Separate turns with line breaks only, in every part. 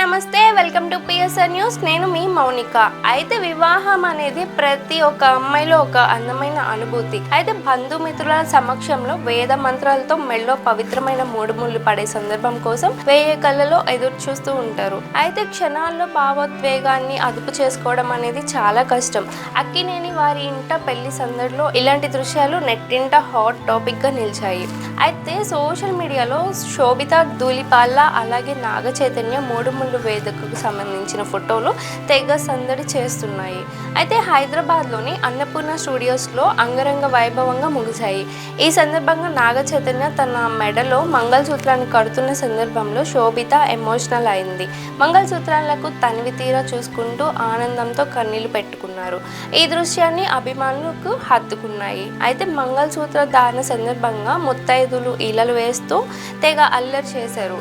నమస్తే, welcome to PSR news. నేను మీ మౌనిక. అయితే వివాహం అనేది ప్రతి ఒక్క అమ్మాయిలో ఒక అందమైన అనుభూతి. అయితే బంధుమిత్రుల సమక్షంలో వేద మంత్రాలతో మెళ్ళో పవిత్రమైన మూడు ముళ్ళు పడే సందర్భం కోసం వేయ కళ్ళలో ఎదురు చూస్తూ ఉంటారు. అయితే క్షణాల్లో భావోద్వేగాన్ని అదుపు చేసుకోవడం అనేది చాలా కష్టం. అక్కినేని వారి ఇంట పెళ్లి సందడిలో ఇలాంటి దృశ్యాలు నెట్టింట హాట్ టాపిక్ గా నిలిచాయి. అయితే సోషల్ మీడియాలో శోభిత ధూళిపాల అలాగే నాగ చైతన్య మూడు ముళ్ళు వేదికకు సంబంధించిన ఫోటోలు తెగ సందడి చేస్తున్నాయి. అయితే హైదరాబాద్లోని అన్నపూర్ణ స్టూడియోస్లో అంగరంగ వైభవంగా ముగిశాయి. ఈ సందర్భంగా నాగ చైతన్య తన మెడలో మంగళసూత్రాన్ని కడుతున్న సందర్భంలో శోభిత ఎమోషనల్ అయింది. మంగళసూత్రాలకు తనివి తీరా చూసుకుంటూ ఆనందంతో కన్నీళ్లు పెట్టుకున్నారు. ఈ దృశ్యాన్ని అభిమానులకు హత్తుకున్నాయి. అయితే మంగళసూత్ర ధారణ సందర్భంగా ముత్తైదులు ఈలలు వేస్తూ తెగ అల్లరి చేశారు.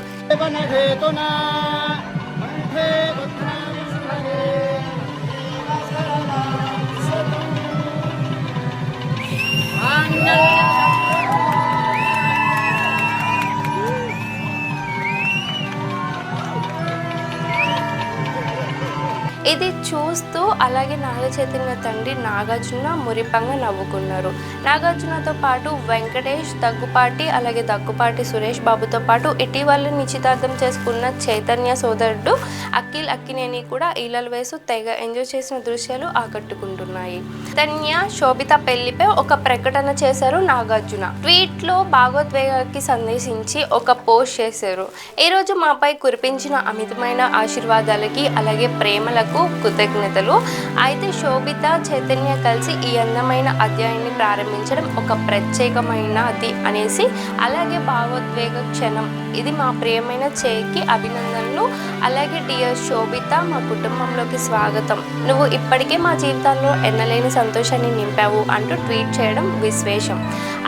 ఇది చూస్తూ అలాగే నాగ చైతన్య తండ్రి నాగార్జున మురిపంగా నవ్వుకున్నారు. నాగార్జునతో పాటు వెంకటేష్, దగ్గుపాటి అలాగే దగ్గుపాటి సురేష్ బాబుతో పాటు ఇటీవల నిశ్చితార్థం చేసుకున్న చైతన్య సోదరుడు అఖిల్ అక్కినేని కూడా ఈలలు వేసు తెగ ఎంజాయ్ చేసిన దృశ్యాలు ఆకట్టుకుంటున్నాయి. చైతన్య శోభిత పెళ్లిపై ఒక ప్రకటన చేశారు నాగార్జున. ట్వీట్ లో భాగోద్వేగానికి సందేశించి ఒక పోస్ట్ చేశారు. ఈ రోజు మాపై కురిపించిన అమితమైన ఆశీర్వాదాలకి అలాగే ప్రేమలకు కృతజ్ఞతలు. అయితే శోభిత చైతన్య కలిసి ఈ అందమైన అధ్యాయాన్ని ప్రారంభించడం ఒక ప్రత్యేకమైనది అనేసి అలాగే భావోద్వేగ క్షణం ఇది మా ప్రియమైన చేయికి అభినందనలు. అలాగే డియర్ శోభిత, మా కుటుంబంలోకి స్వాగతం. నువ్వు ఇప్పటికే మా జీవితాల్లో ఎన్నలేని సంతోషాన్ని నింపావు అంటూ ట్వీట్ చేయడం విశేషం.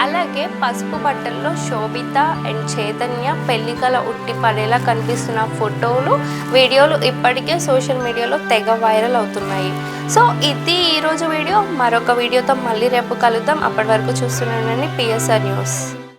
అలాగే పసుపు బట్టల్లో శోభిత అండ్ చైతన్య పెళ్లికల ఉట్టి పడేలా కనిపిస్తున్న ఫోటోలు, వీడియోలు ఇప్పటికే సోషల్ మీడియాలో తెగ వైరల్ అవుతున్నాయి. సో ఇది ఈరోజు వీడియో. మరొక వీడియోతో మళ్ళీ రేపు కలుద్దాం. అప్పటి వరకు చూస్తున్నానండి పిఎస్ఆర్ న్యూస్.